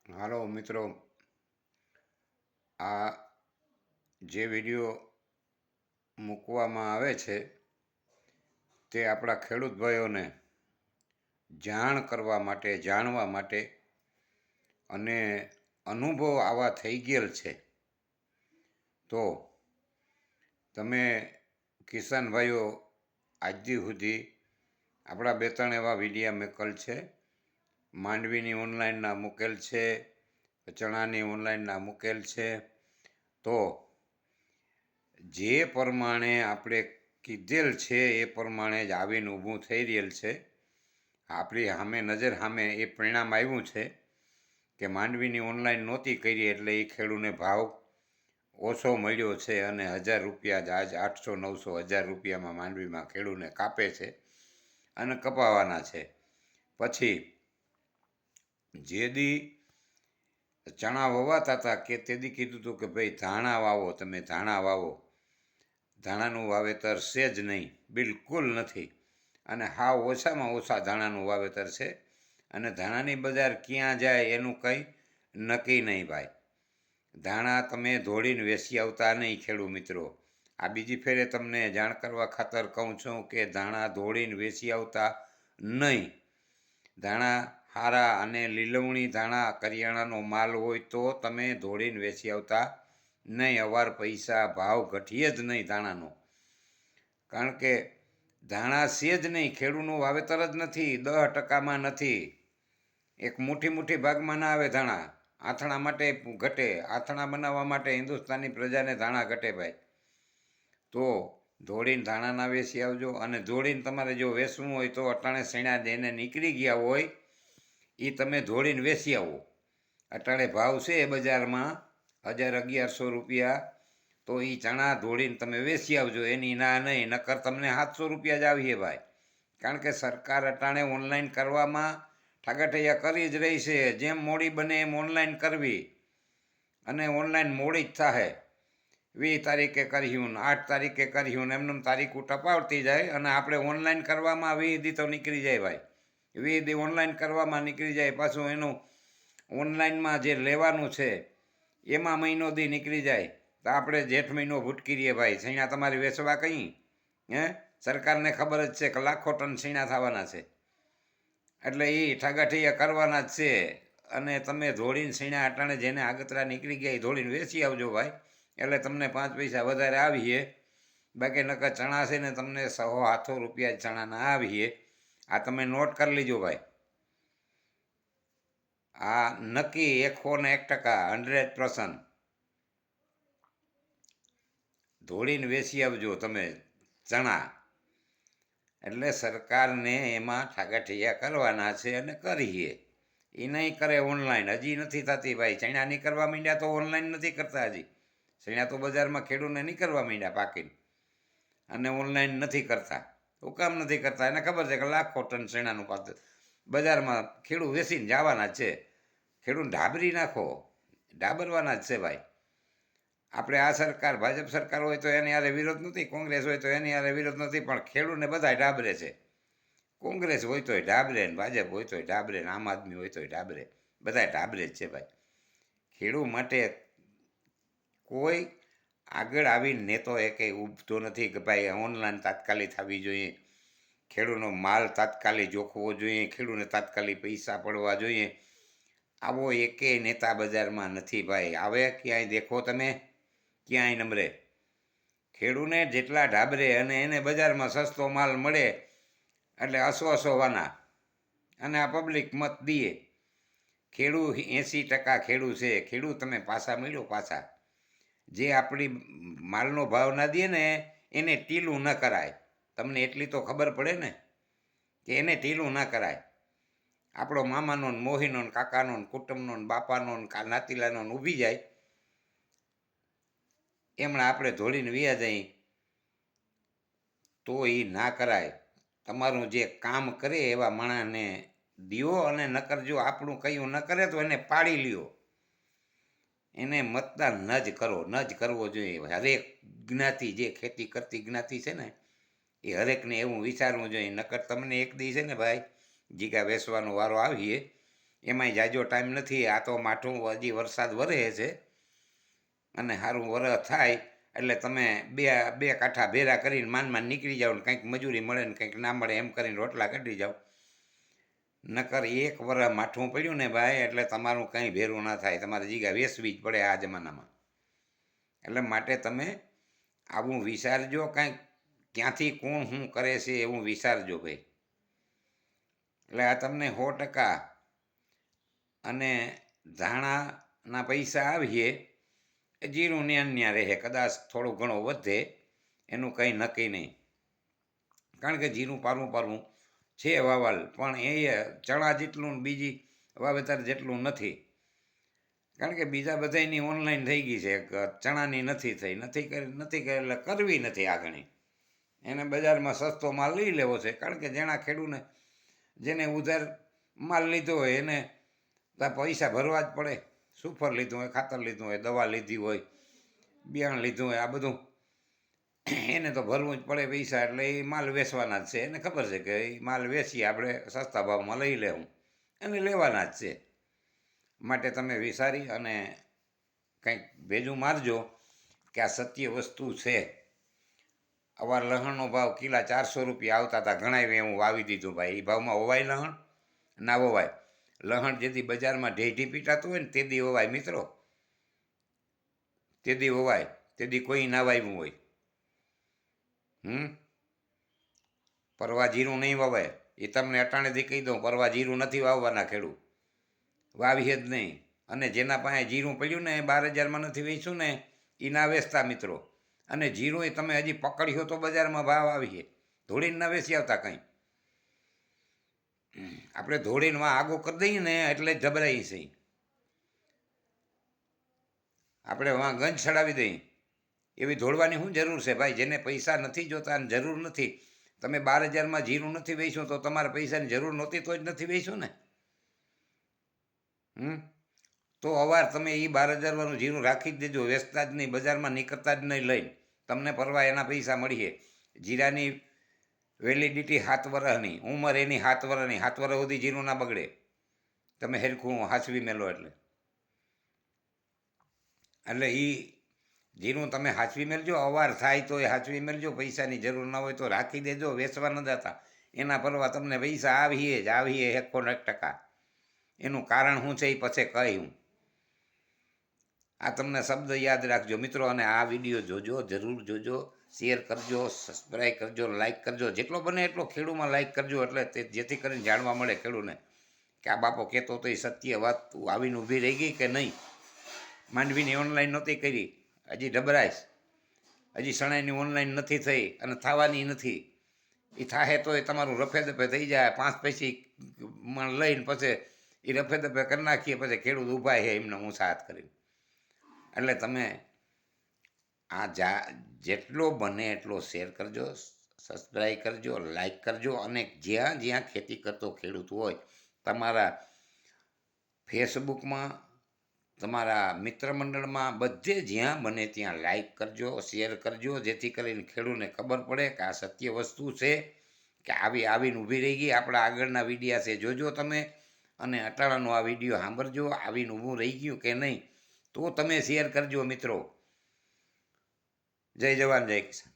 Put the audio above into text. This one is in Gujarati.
હાલો મિત્રો, આ જે વિડીયો મૂકવામાં આવે છે તે આપણા ખેડૂત ભાઈઓને જાણ કરવા માટે, જાણવા માટે અને અનુભવ આવા થઈ ગયેલ છે. તો તમે કિસાન ભાઈઓ આજથી સુધી આપણા બે ત્રણ એવા વિડીયા મેકલ છે. માંડવીની ઓનલાઈનના મૂકેલ છે, ચણાની ઓનલાઈનના મૂકેલ છે. તો જે પ્રમાણે આપણે કીધેલ છે એ પ્રમાણે જ આવીને ઊભું થઈ રહેલ છે. આપણી સામે નજર સામે એ પરિણામ આવ્યું છે કે માંડવીની ઓનલાઈન નહોતી કરી એટલે એ ખેડૂને ભાવ ઓછો મળ્યો છે અને 1000 રૂપિયા જ આજ 800-900 રૂપિયામાં માંડવીમાં ખેડૂને કાપે છે અને કપાવાના છે. પછી જે દી ચણા વવાતા હતા કે તે દી કીધું હતું કે ભાઈ ધાણા વાવો, તમે ધાણા વાવો. ધાણાનું વાવેતર છે જ નહીં, બિલકુલ નથી. અને હાવ ઓછામાં ઓછા ધાણાનું વાવેતર છે અને ધાણાની બજાર ક્યાં જાય એનું કંઈ નક્કી નહીં ભાઈ. ધાણા તમે ધોળીને વેચી આવતા નહીં ખેડૂત મિત્રો. આ બીજી ફેરે તમને જાણ કરવા ખાતર કહું છું કે ધાણા ધોળીને વેચી આવતા નહીં. ધાણા હારા અને લીલવણી ધાણા કરિયાણાનો માલ હોય તો તમે ધોળીને વેચી આવતા નહીં. અવાર પૈસા ભાવ ઘટીએ જ નહીં ધાણાનો. કારણ કે ધાણા છે જ નહીં, ખેડૂતનું વાવેતર જ નથી, 10%માં નથી. એક મુઠ્ઠી ભાગમાં ના આવે ધાણા. આથણા માટે ઘટે, આથણા બનાવવા માટે હિન્દુસ્તાની પ્રજાને ધાણા ઘટે ભાઈ. તો ધોળીને ધાણા ના વેચી આવજો. અને ધોળીને તમારે જો વેચવું હોય તો અટાણે સૈણા દઈને નીકળી ગયા હોય એ તમે ધોળીને વેચી આવો. અટાણે ભાવ છે બજારમાં 1000-1100 રૂપિયા. તો એ ચણા ધોળીને તમે વેચી આવજો, એની ના નહીં. નકર તમને 700 રૂપિયા જ આવીએ ભાઈ. કારણ કે સરકાર અટાણે ઓનલાઈન કરવામાં ઠાગાઠૈયા કરી જ રહી છે. જેમ મોડી બને એમ ઓનલાઈન કરવી અને ઓનલાઈન મોડી જ થાય. 20 તારીખે કર્યું, 8 તારીખે કર્યું, એમને તારીખો ટપાવતી જાય અને આપણે ઓનલાઈન કરવામાં 20 દી તો નીકળી જાય ભાઈ. 20 દી ઓનલાઈન કરવામાં નીકળી જાય. પાછું એનું ઓનલાઈનમાં જે લેવાનું છે એમાં મહિનો દી નીકળી જાય. તો આપણે જેઠ મહિનો ભૂટકી રહીએ ભાઈ. સૈણા તમારે વેચવા કંઈ સરકારને ખબર જ છે કે લાખો ટન સૈણા થવાના છે. એટલે એ ઠાગાઠૈયા કરવાના જ છે. અને તમે ધોળીને સૈણા અટાણે જેને આગતરા નીકળી ગયા એ ધોળીને વેચી આવજો ભાઈ. એટલે તમને 5 પૈસા વધારે આવીએ. બાકી નકર ચણા છે ને તમને 100-700 રૂપિયા ચણાના આવીએ. આ તમે નોટ કરી લીજો ભાઈ. આ નક્કી 101%, 100%. ધોળીને વેચી આવજો તમે ચણા. એટલે સરકારને એમાં ઠાગાઠૈયા કરવાના છે અને કરીએ. એ નહીં કરે ઓનલાઈન. હજી નથી થતી ભાઈ. ચણા નહીં કરવા માંડ્યા તો ઓનલાઈન નથી કરતા હજી. ચણા તો બજારમાં ખેડૂતને નહીં કરવા માંડ્યા પાકીને. અને ઓનલાઈન નથી કરતા. શું કામ નથી કરતા? એને ખબર છે કે લાખો ટન ચણાનું પાત્ર બજારમાં ખેડૂત વેચીને જવાના જ છે. ખેડૂત ઢાબરી નાખો, ઢાબરવાના જ છે ભાઈ. આપણે આ સરકાર ભાજપ સરકાર હોય તો એની હારે વિરોધ નથી, કોંગ્રેસ હોય તો એની હારે વિરોધ નથી, પણ ખેડૂતને બધા ઢાબરે છે. કોંગ્રેસ હોય તોય ઢાબરે, ને ભાજપ હોય તોય ઢાબરે, ને આમ આદમી હોય તોય ઢાબરે. બધા ઢાબરે જ છે ભાઈ. ખેડૂત માટે કોઈ આગળ આવીને નેતો એ કંઈ ઉભતો નથી કે ભાઈ ઓનલાઈન તાત્કાલિક થવી જોઈએ, ખેડૂતનો માલ તાત્કાલિક જોખવો જોઈએ, ખેડૂતને તાત્કાલિક પૈસા પડવા જોઈએ. આવો એકેય નેતા બજારમાં નથી ભાઈ. આવે ક્યાંય દેખો તમે, ક્યાંય નમરે. ખેડૂને જેટલા ઢાબરે અને એને બજારમાં સસ્તો માલ મળે એટલે અસોવાના. અને આ પબ્લિક મત દીએ. ખેડૂત 80% ખેડૂત છે. ખેડૂત તમે પાછા મળ્યો પાછા. જે આપણી માલનો ભાવ ના દે ને એને ટીલું ન કરાય. તમને એટલી તો ખબર પડે ને કે એને ટીલું ના કરાય. આપણો મામાનો ને મોહીનો ને કાકાનો ને કુટુંબનો ને બાપાનો ને નાતીલાનો ને ઊભી જાય એમણે આપણે ધોળીને વ્યા જઈ તો એ ના કરાય. તમારું જે કામ કરે એવા માણસને દિયો. અને નકર જો આપણું કયું ન કરે તો એને પાડી લ્યો. એને મતદાન ન જ કરો, ન જ કરવો જોઈએ. હરેક જ્ઞાતિ જે ખેતી કરતી જ્ઞાતિ છે ને એ હરેકને એવું વિચારવું જોઈએ. નકર તમને એક દી છે ને ભાઈ જીગા વેચવાનો વારો આવીએ એમાંય જાજો ટાઈમ નથી. આ તો માઠું હજી વરસાદ વરે છે અને સારું વરસ થાય એટલે તમે બે કાંઠા ભેરા કરીને માંડ નીકળી જાઓ ને કંઈક મજૂરી મળે ને કંઈક ના મળે એમ કરીને રોટલા કાઢી જાઓ. નકર એક વરસ માઠું પડ્યું ને ભાઈ એટલે તમારું કંઈ ભેરું ના થાય, તમારે જીગા વેસવી જ પડે આ જમાનામાં. એટલે માટે તમે આવું વિચારજો, કાંઈક ક્યાંથી કોણ શું કરે છે એવું વિચારજો ભાઈ. એટલે આ તમને 100%. અને ધાણાના પૈસા આવીએ એ જીરું ન્યા રહે, કદાચ થોડું ઘણું વધે, એનું કંઈ નક્કી નહીં. કારણ કે જીરું પારવું છે વાવલ, પણ એ ચણા જેટલું બીજી વાવેતર જેટલું નથી. કારણ કે બીજા બધાની ઓનલાઈન થઈ ગઈ છે, ચણાની નથી થઈ, નથી કરી એટલે કરવી નથી આગળ. એને બજારમાં સસ્તો માલ લઈ લેવો છે. કારણ કે જેને ઉધાર માલ લીધો હોય એને પૈસા ભરવા જ પડે. સુફર લીધું હોય, ખાતર લીધું હોય, દવા લીધી હોય, બિયારણ લીધું હોય, આ બધું એને તો ભરવું જ પડે પૈસા. એટલે એ માલ વેચવાના જ છે. એને ખબર છે કે એ માલ વેચીએ આપણે સસ્તા ભાવમાં લઈ લેવું અને લેવાના જ છે. માટે તમે વિચારી અને કંઈક ભેજું મારજો કે આ સત્ય વસ્તુ છે. અવાર લહણનો ભાવ કિલા 400 રૂપિયા આવતા હતા, ઘણાએ હું વાવી દીધું ભાઈ. એ ભાવમાં વવાય લહણ? ના વવાય. લહણ જેથી બજારમાં ઢેઢી પીટાતું હોય ને તેદી વવાય મિત્રો, તેદી વવાય, તેદી કોઈ ના વાવ્યું હોય. પરવા જીરું નહીં વવાય, એ તમને અટાણેથી કહી દઉં. પરવા જીરું નથી વાવવાના ખેડૂત, વાવીએ જ નહીં. અને જેના પાસે જીરું પડ્યું ને 12,000માં નથી વેચ્યું ને એ ના વેચતા મિત્રો. અને જીરું એ તમે હજી પકડ્યો તો બજારમાં ભાવ આવીએ, ધોળીને ના વેચી આવતા કંઈ. આપણે ધોળીને આગો કરી દઈએ ને એટલે જબરાઈ છે. આપણે ગંજ ચડાવી દઈએ એવી ધોળવાની શું જરૂર છે ભાઈ? જેને પૈસા નથી જોતા અને જરૂર નથી, તમે 12,000માં જીરું નથી વેચ્યું તો તમારે પૈસાની જરૂર નહોતી તો જ નથી વેચ્યું ને. તો અવાર તમે એ 12,000 વાળું જીરું રાખી જ દેજો, વેચતા જ નહીં, બજારમાં નીકળતા જ નહીં લઈને. તમને પરવા એના પૈસા મળીએ. જીરાની વેલિડિટી 7 વર્ષની, ઉંમર એની 7 વર્ષની. 7 વર્ષ સુધી જીરું ના બગડે, તમે હેરખું હાચવી મેલો એટલે એ જીરું તમે હાચવી મેળજો. અવાર થાય તો એ હાચવી મેળજો. પૈસાની જરૂર ના હોય તો રાખી દેજો, વેચવા ન જતા. એના પરવા તમને પૈસા આવીએ જ આવીએ 100%. એનું કારણ શું છે એ પછી કહ્યું. આ તમને શબ્દ યાદ રાખજો મિત્રો. અને આ વિડીયો જોજો, જરૂર જોજો, શેર કરજો, સબસ્ક્રાઈબ કરજો, લાઈક કરજો. જેટલો બને એટલો ખેડૂમાં લાઈક કરજો, એટલે જેથી કરીને જાણવા મળે ખેડૂને કે આ બાપો કહેતો તો એ સત્ય વાત આવીને ઊભી રહી ગઈ કે નહીં. માંડવીની ઓનલાઈન નહોતી કરી, હજી ડબરાઈશ. હજી શણાઈની ઓનલાઈન નથી થઈ અને થવાની નથી. એ થાહે તો એ તમારું રફે દફે થઈ જાય. 5 પૈસી લઈને પછી એ રફે દફે કરી નાખીએ, પછી ખેડૂત ઊભા છે એમને હું સાથ કરી. એટલે તમે આ જેટલો બને એટલો શેર કરજો, સબસ્ક્રાઈબ કરજો, લાઈક કરજો. અને જ્યાં જ્યાં ખેતી કરતો ખેડૂત હોય તમારા ફેસબુકમાં, તમારા મિત્ર મંડળમાં, બધે જ્યાં બને ત્યાં લાઈક કરજો, શેર કરજો, જેથી કરીને ખેડૂતને ખબર પડે કે આ સત્ય વસ્તુ છે કે આવીને ઊભી રહી ગઈ. આપણા આગળના વિડીયા છે જોજો તમે, અને અટાણાનો આ વિડીયો સાંભળજો. આવીને ઊભું રહી ગયું કે નહીં તો તમે શેર કરજો મિત્રો. જય જવાન જય કિસાન.